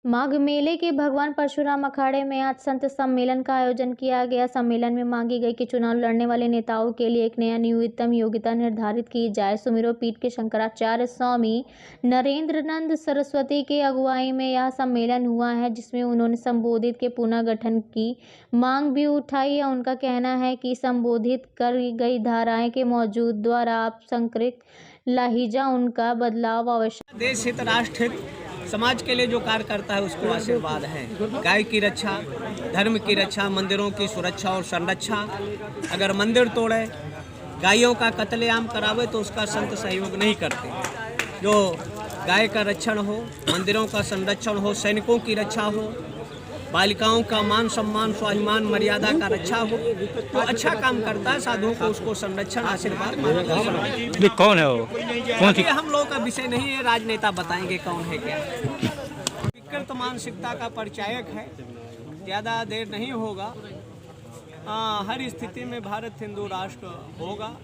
माघ मेले के भगवान परशुराम अखाड़े में आज संत सम्मेलन का आयोजन किया गया। सम्मेलन में मांगी गई कि चुनाव लड़ने वाले नेताओं के लिए एक नया न्यूनतम योग्यता निर्धारित की जाए। सुमिरो पीठ के शंकराचार्य स्वामी नरेंद्रनंद सरस्वती के अगुवाई में यह सम्मेलन हुआ है, जिसमें उन्होंने संबोधित के पुनर्गठन की मांग भी उठाई। उनका कहना है कि संबोधित कर गई धाराएं के मौजूद द्वारा आप संकृत लाहिजा उनका बदलाव आवश्यक। देश हित, राष्ट्र हित, समाज के लिए जो कार्य करता है उसको आशीर्वाद है। गाय की रक्षा, धर्म की रक्षा, मंदिरों की सुरक्षा और संरक्षा। अगर मंदिर तोड़े, गायों का कत्लेआम करावे तो उसका संत सहयोग नहीं करते। जो गाय का रक्षण हो, मंदिरों का संरक्षण हो, सैनिकों की रक्षा हो, बालिकाओं का मान सम्मान, स्वाभिमान, मर्यादा का रक्षा हो, तो अच्छा काम करता है। साधुओं को उसको संरक्षण, आशीर्वाद मानते। कौन है वो? कौन सी? ये हम लोगों का विषय नहीं है, राजनेता बताएंगे कौन है क्या। विकृत मानसिकता का परिचायक है, ज़्यादा देर नहीं होगा। हर स्थिति में भारत हिंदू राष्ट्र होगा,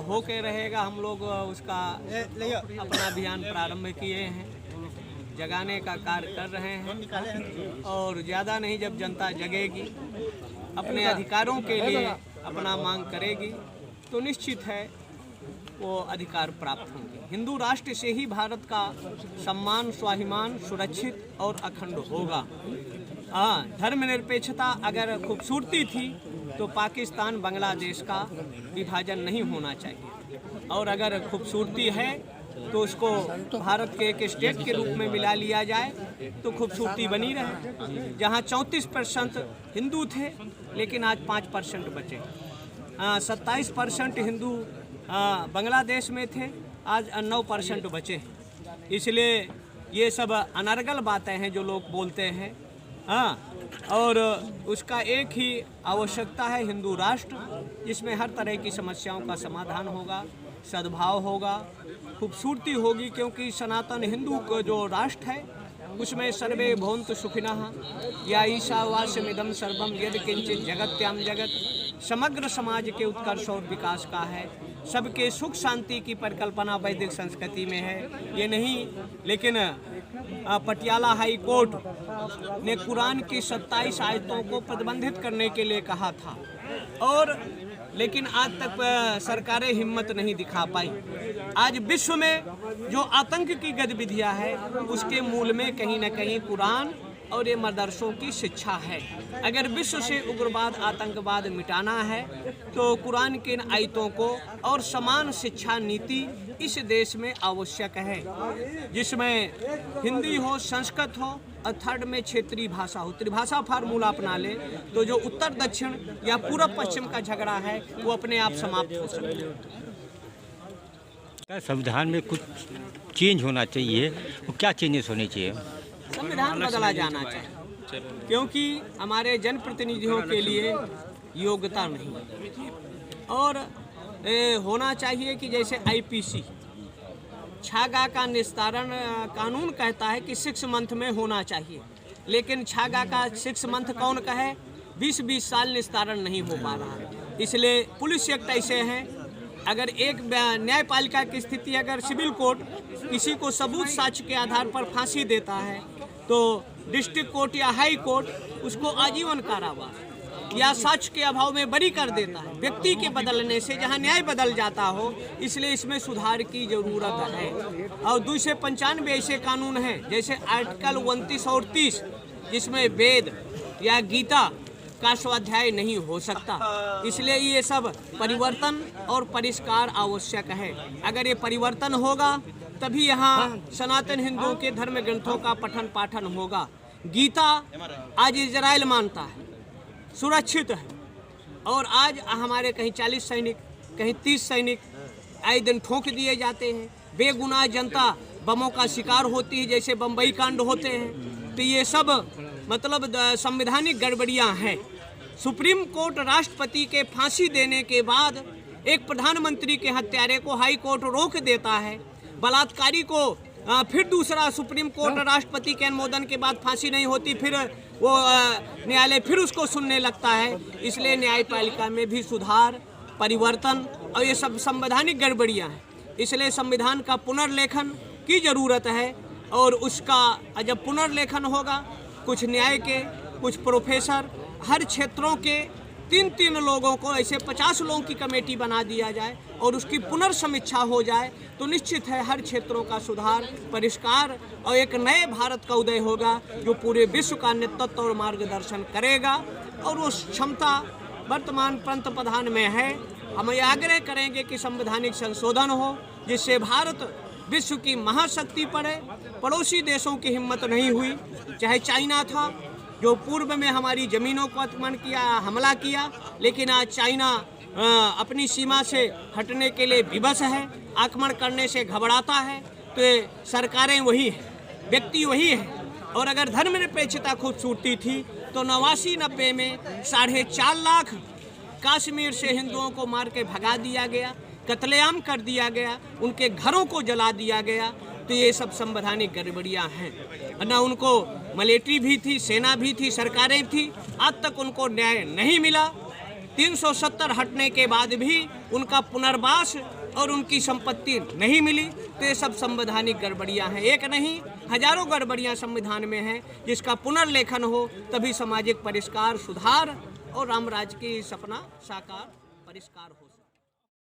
होके रहेगा। हम लोग उसका अपना अभियान प्रारंभ किए हैं, जगाने का कार्य कर रहे हैं। और ज़्यादा नहीं, जब जनता जगेगी, अपने अधिकारों के लिए अपना मांग करेगी, तो निश्चित है वो अधिकार प्राप्त होंगे। हिंदू राष्ट्र से ही भारत का सम्मान, स्वाभिमान सुरक्षित और अखंड होगा। धर्मनिरपेक्षता अगर खूबसूरती थी तो पाकिस्तान, बांग्लादेश का विभाजन नहीं होना चाहिए। और अगर खूबसूरती है तो उसको भारत के एक स्टेट के रूप में मिला लिया जाए तो खूबसूरती बनी रहे। जहाँ 34% हिंदू थे, लेकिन आज 5% बचे। 27% हिंदू बांग्लादेश में थे, आज 9% बचे। इसलिए ये सब अनर्गल बातें हैं जो लोग बोलते हैं। और उसका एक ही आवश्यकता है, हिंदू राष्ट्र, जिसमें हर तरह की समस्याओं का समाधान होगा, सद्भाव होगा, खूबसूरती होगी। क्योंकि सनातन हिंदू का जो राष्ट्र है उसमें सर्वे भवन्तु सुखिनः, या ईशावास्यमिदं सर्वं यद् किंचित् जगत्याम जगत, समग्र समाज के उत्कर्ष और विकास का है। सबके सुख शांति की परिकल्पना वैदिक संस्कृति में है, ये नहीं। लेकिन पटियाला हाई कोर्ट ने कुरान की 27 आयतों को प्रतिबंधित करने के लिए कहा था, और लेकिन आज तक सरकारें हिम्मत नहीं दिखा पाई। आज विश्व में जो आतंक की गतिविधियां है उसके मूल में कहीं न कहीं कुरान और ये मदरसों की शिक्षा है। अगर विश्व से उग्रवाद, आतंकवाद मिटाना है तो कुरान के इन आयतों को और समान शिक्षा नीति इस देश में आवश्यक है, जिसमें हिंदी हो, संस्कृत हो और थर्ड में क्षेत्रीय भाषा हो। त्रिभाषा फार्मूला अपना ले तो जो उत्तर दक्षिण या पूर्व पश्चिम का झगड़ा है वो अपने आप समाप्त हो सकता है। संविधान में कुछ चेंज होना चाहिए, वो क्या चेंजेस होने चाहिए? संविधान बदला जाना चाहिए, क्योंकि हमारे जनप्रतिनिधियों के लिए योग्यता नहीं है। और होना चाहिए कि जैसे IPC, छागा का निस्तारण कानून कहता है कि 6 मंथ में होना चाहिए, लेकिन छागा का 6 मंथ कौन कहे, 20-20 साल निस्तारण नहीं हो पा रहा है। इसलिए पुलिस एक्ट ऐसे हैं, अगर एक न्यायपालिका की स्थिति, अगर सिविल कोर्ट किसी को सबूत साक्ष्य के आधार पर फांसी देता है तो डिस्ट्रिक्ट कोर्ट या हाई कोर्ट उसको आजीवन कारावास या साक्ष्य के अभाव में बरी कर देता है। व्यक्ति के बदलने से जहां न्याय बदल जाता हो, इसलिए इसमें सुधार की जरूरत है। और 295 ऐसे कानून हैं, जैसे आर्टिकल 29 और 30, जिसमें वेद या गीता का स्वाध्याय नहीं हो सकता। इसलिए ये सब परिवर्तन और परिष्कार आवश्यक है। अगर ये परिवर्तन होगा तभी यहाँ सनातन हिंदुओं के धर्म ग्रंथों का पठन पाठन होगा। गीता आज इजराइल मानता है, सुरक्षित है, और आज हमारे कहीं 40 सैनिक, कहीं 30 सैनिक आए दिन ठोक दिए जाते हैं। बेगुनाह जनता बमों का शिकार होती है, जैसे बम्बई कांड होते हैं। तो ये सब मतलब संवैधानिक गड़बड़ियां हैं। सुप्रीम कोर्ट राष्ट्रपति के फांसी देने के बाद एक प्रधानमंत्री के हत्यारे को हाई कोर्ट रोक देता है, बलात्कारी को फिर दूसरा सुप्रीम कोर्ट राष्ट्रपति के अनुमोदन के बाद फांसी नहीं होती, फिर वो न्यायालय फिर उसको सुनने लगता है। इसलिए न्यायपालिका में भी सुधार, परिवर्तन और ये सब संवैधानिक गड़बड़ियां हैं। इसलिए संविधान का पुनर्लेखन की जरूरत है। और उसका जब पुनर्लेखन होगा, कुछ न्याय के, कुछ प्रोफेसर, हर क्षेत्रों के 3-3 लोगों को, ऐसे 50 लोगों की कमेटी बना दिया जाए और उसकी पुनर्समीक्षा हो जाए, तो निश्चित है हर क्षेत्रों का सुधार, परिष्कार और एक नए भारत का उदय होगा जो पूरे विश्व का नेतृत्व और मार्गदर्शन करेगा। और वो क्षमता वर्तमान पंत प्रधान में है। हम ये आग्रह करेंगे कि संवैधानिक संशोधन हो, जिससे भारत विश्व की महाशक्ति पड़े। पड़ोसी देशों की हिम्मत नहीं हुई, चाहे चाइना था जो पूर्व में हमारी ज़मीनों को आक्रमण किया, हमला किया, लेकिन आज चाइना अपनी सीमा से हटने के लिए विवश है, आक्रमण करने से घबराता है। तो ये सरकारें वही हैं, व्यक्ति वही है। और अगर धर्मनिरपेक्षता खूबसूरती थी तो 89-90 में 4.5 लाख कश्मीर से हिंदुओं को मार के भगा दिया गया, कत्लेआम कर दिया गया, उनके घरों को जला दिया गया। तो ये सब संवैधानिक गड़बड़ियाँ हैं। न उनको मिलिट्री भी थी, सेना भी थी, सरकारें थी, आज तक उनको न्याय नहीं मिला। 370 हटने के बाद भी उनका पुनर्वास और उनकी संपत्ति नहीं मिली। तो ये सब संवैधानिक गड़बड़ियाँ हैं, एक नहीं हजारों गड़बड़ियाँ संविधान में हैं, जिसका पुनर्लेखन हो तभी सामाजिक परिष्कार, सुधार और राम राज्य की सपना साकार परिष्कार हो।